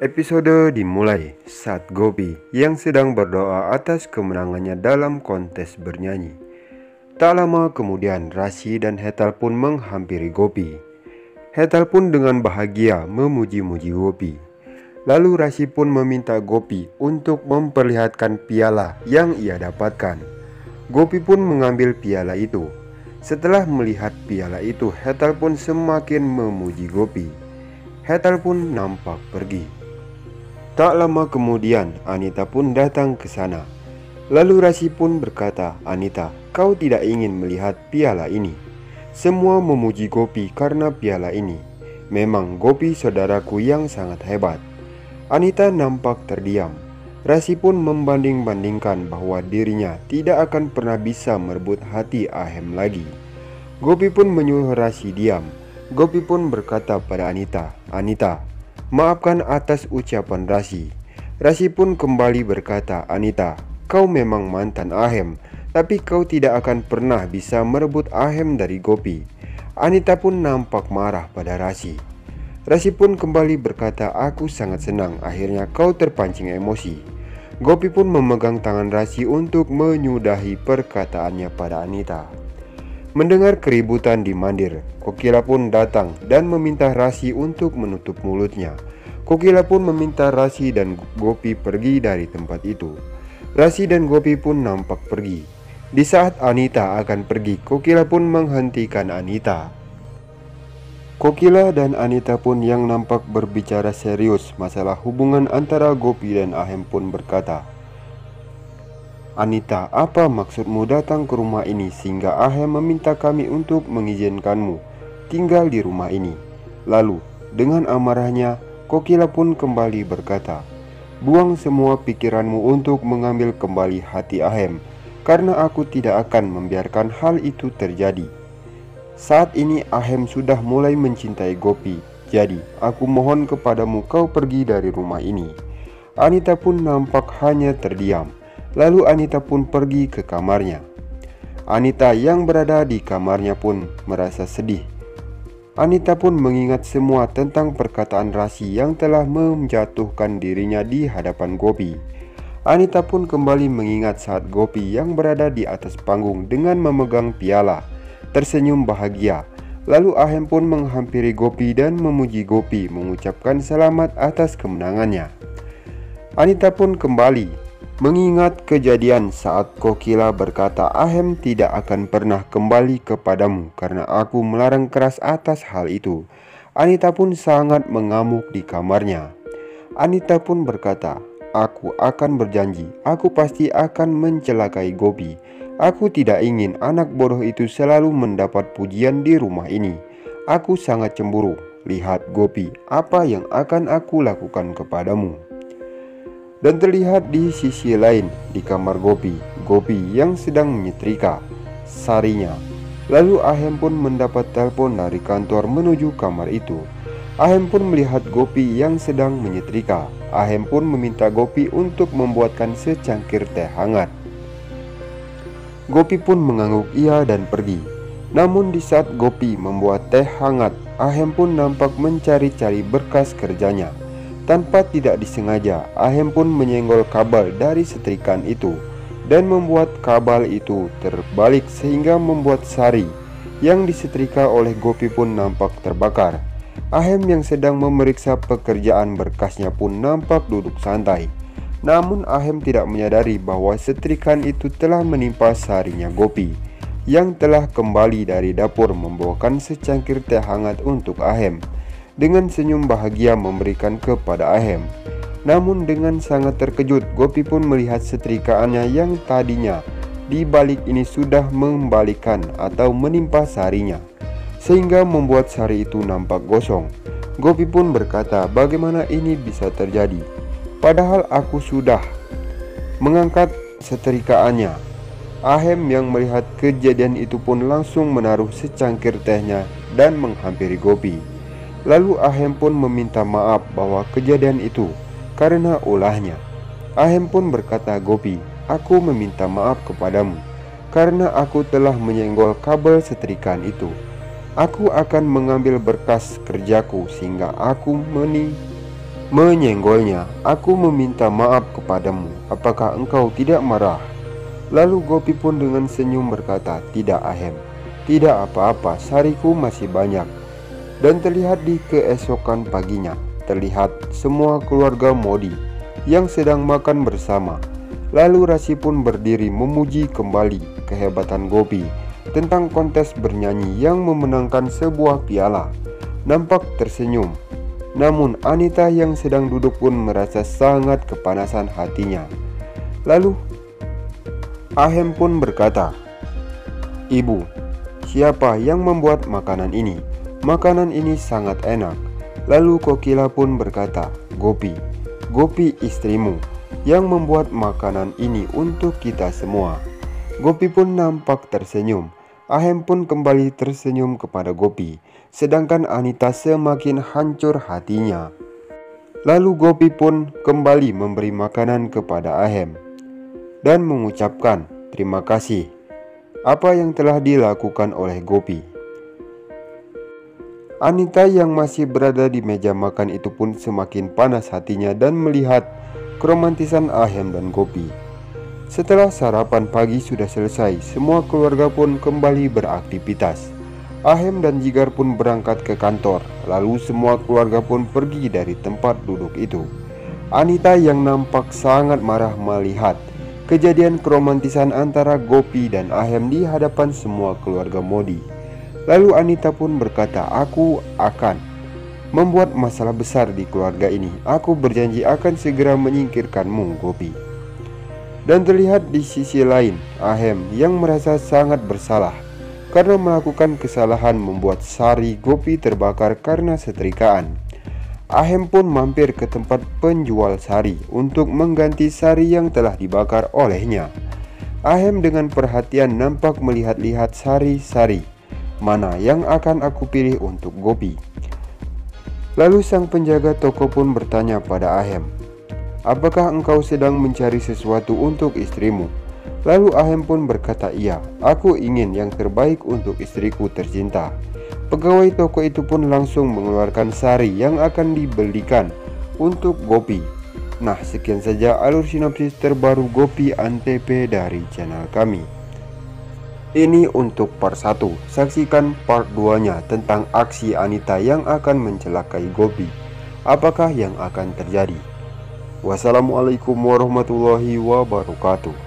Episode dimulai saat Gopi yang sedang berdoa atas kemenangannya dalam kontes bernyanyi. Tak lama kemudian Rasi dan Hetal pun menghampiri Gopi. Hetal pun dengan bahagia memuji-muji Gopi. Lalu Rasi pun meminta Gopi untuk memperlihatkan piala yang ia dapatkan. Gopi pun mengambil piala itu. Setelah melihat piala itu, Hetal pun semakin memuji Gopi. Hetal pun nampak pergi. Tak lama kemudian Anita pun datang ke sana. Lalu Rasi pun berkata, "Anita, kau tidak ingin melihat piala ini?" Semua memuji Gopi karena piala ini. Memang Gopi saudaraku yang sangat hebat. Anita nampak terdiam. Rasi pun membanding-bandingkan bahwa dirinya tidak akan pernah bisa merebut hati Ahem lagi. Gopi pun menyuruh Rasi diam. Gopi pun berkata pada Anita, "Anita, maafkan atas ucapan Rasi." Rasi pun kembali berkata, "Anita, kau memang mantan Ahem, tapi kau tidak akan pernah bisa merebut Ahem dari Gopi." Anita pun nampak marah pada Rasi. Rasi pun kembali berkata, "Aku sangat senang akhirnya kau terpancing emosi." Gopi pun memegang tangan Rasi untuk menyudahi perkataannya pada Anita. Mendengar keributan di mandir, Kokila pun datang dan meminta Rasi untuk menutup mulutnya. Kokila pun meminta Rasi dan Gopi pergi dari tempat itu. Rasi dan Gopi pun nampak pergi. Di saat Anita akan pergi, Kokila pun menghentikan Anita. Kokila dan Anita pun yang nampak berbicara serius masalah hubungan antara Gopi dan Ahem pun berkata, "Anita, apa maksudmu datang ke rumah ini sehingga Ahem meminta kami untuk mengizinkanmu tinggal di rumah ini?" Lalu dengan amarahnya Kokila pun kembali berkata, "Buang semua pikiranmu untuk mengambil kembali hati Ahem, karena aku tidak akan membiarkan hal itu terjadi. Saat ini Ahem sudah mulai mencintai Gopi, jadi aku mohon kepadamu kau pergi dari rumah ini." Anita pun nampak hanya terdiam. Lalu Anita pun pergi ke kamarnya. Anita yang berada di kamarnya pun merasa sedih. Anita pun mengingat semua tentang perkataan Rasi yang telah menjatuhkan dirinya di hadapan Gopi. Anita pun kembali mengingat saat Gopi yang berada di atas panggung dengan memegang piala, tersenyum bahagia. Lalu Ahem pun menghampiri Gopi dan memuji Gopi, mengucapkan selamat atas kemenangannya. Anita pun kembali mengingat kejadian saat Kokila berkata, "Ahem tidak akan pernah kembali kepadamu karena aku melarang keras atas hal itu." Anita pun sangat mengamuk di kamarnya. Anita pun berkata, "Aku akan berjanji, aku pasti akan mencelakai Gopi. Aku tidak ingin anak bodoh itu selalu mendapat pujian di rumah ini. Aku sangat cemburu. Lihat Gopi, apa yang akan aku lakukan kepadamu." Dan terlihat di sisi lain di kamar Gopi yang sedang menyetrika sarinya. Lalu Ahem pun mendapat telepon dari kantor menuju kamar itu. Ahem pun melihat Gopi yang sedang menyetrika. Ahem pun meminta Gopi untuk membuatkan secangkir teh hangat. Gopi pun mengangguk iya dan pergi. Namun di saat Gopi membuat teh hangat, Ahem pun nampak mencari-cari berkas kerjanya. Tanpa tidak disengaja, Ahem pun menyenggol kabel dari setrikaan itu dan membuat kabel itu terbalik sehingga membuat sari yang disetrika oleh Gopi pun nampak terbakar. Ahem yang sedang memeriksa pekerjaan berkasnya pun nampak duduk santai. Namun Ahem tidak menyadari bahwa setrikaan itu telah menimpa sarinya Gopi yang telah kembali dari dapur membawakan secangkir teh hangat untuk Ahem. Dengan senyum bahagia memberikan kepada Ahem. Namun dengan sangat terkejut, Gopi pun melihat setrikaannya yang tadinya di balik ini sudah membalikkan atau menimpa sarinya, sehingga membuat sari itu nampak gosong. Gopi pun berkata, "Bagaimana ini bisa terjadi? Padahal aku sudah mengangkat setrikaannya." Ahem yang melihat kejadian itu pun langsung menaruh secangkir tehnya dan menghampiri Gopi. Lalu Ahem pun meminta maaf bahwa kejadian itu karena ulahnya. Ahem pun berkata, "Gopi, aku meminta maaf kepadamu karena aku telah menyenggol kabel setrikaan itu. Aku akan mengambil berkas kerjaku sehingga aku menyenggolnya. "Aku meminta maaf kepadamu, apakah engkau tidak marah?" Lalu Gopi pun dengan senyum berkata, "Tidak Ahem, tidak apa-apa, sariku masih banyak." Dan terlihat di keesokan paginya, terlihat semua keluarga Modi yang sedang makan bersama. Lalu Rasi pun berdiri memuji kembali kehebatan Gopi tentang kontes bernyanyi yang memenangkan sebuah piala. Nampak tersenyum. Namun Anita yang sedang duduk pun merasa sangat kepanasan hatinya. Lalu Ahem pun berkata, "Ibu, siapa yang membuat makanan ini? Makanan ini sangat enak." Lalu Kokila pun berkata, "Gopi, Gopi istrimu yang membuat makanan ini untuk kita semua." Gopi pun nampak tersenyum. Ahem pun kembali tersenyum kepada Gopi, sedangkan Anita semakin hancur hatinya. Lalu Gopi pun kembali memberi makanan kepada Ahem dan mengucapkan terima kasih apa yang telah dilakukan oleh Gopi. Anita yang masih berada di meja makan itu pun semakin panas hatinya dan melihat keromantisan Ahem dan Gopi. Setelah sarapan pagi sudah selesai, semua keluarga pun kembali beraktivitas. Ahem dan Jigar pun berangkat ke kantor. Lalu semua keluarga pun pergi dari tempat duduk itu. Anita yang nampak sangat marah melihat kejadian keromantisan antara Gopi dan Ahem di hadapan semua keluarga Modi. Lalu Anita pun berkata, "Aku akan membuat masalah besar di keluarga ini. Aku berjanji akan segera menyingkirkanmu, Gopi." Dan terlihat di sisi lain Ahem yang merasa sangat bersalah karena melakukan kesalahan membuat sari Gopi terbakar karena setrikaan. Ahem pun mampir ke tempat penjual sari untuk mengganti sari yang telah dibakar olehnya. Ahem dengan perhatian nampak melihat-lihat sari-sari. "Mana yang akan aku pilih untuk Gopi?" Lalu sang penjaga toko pun bertanya pada Ahem, "Apakah engkau sedang mencari sesuatu untuk istrimu?" Lalu Ahem pun berkata, "Iya, aku ingin yang terbaik untuk istriku tercinta." Pegawai toko itu pun langsung mengeluarkan sari yang akan dibelikan untuk Gopi. Nah, sekian saja alur sinopsis terbaru Gopi Antv dari channel kami. Ini untuk part 1, saksikan part 2-nya tentang aksi Anita yang akan mencelakai Gopi. Apakah yang akan terjadi? Wassalamualaikum warahmatullahi wabarakatuh.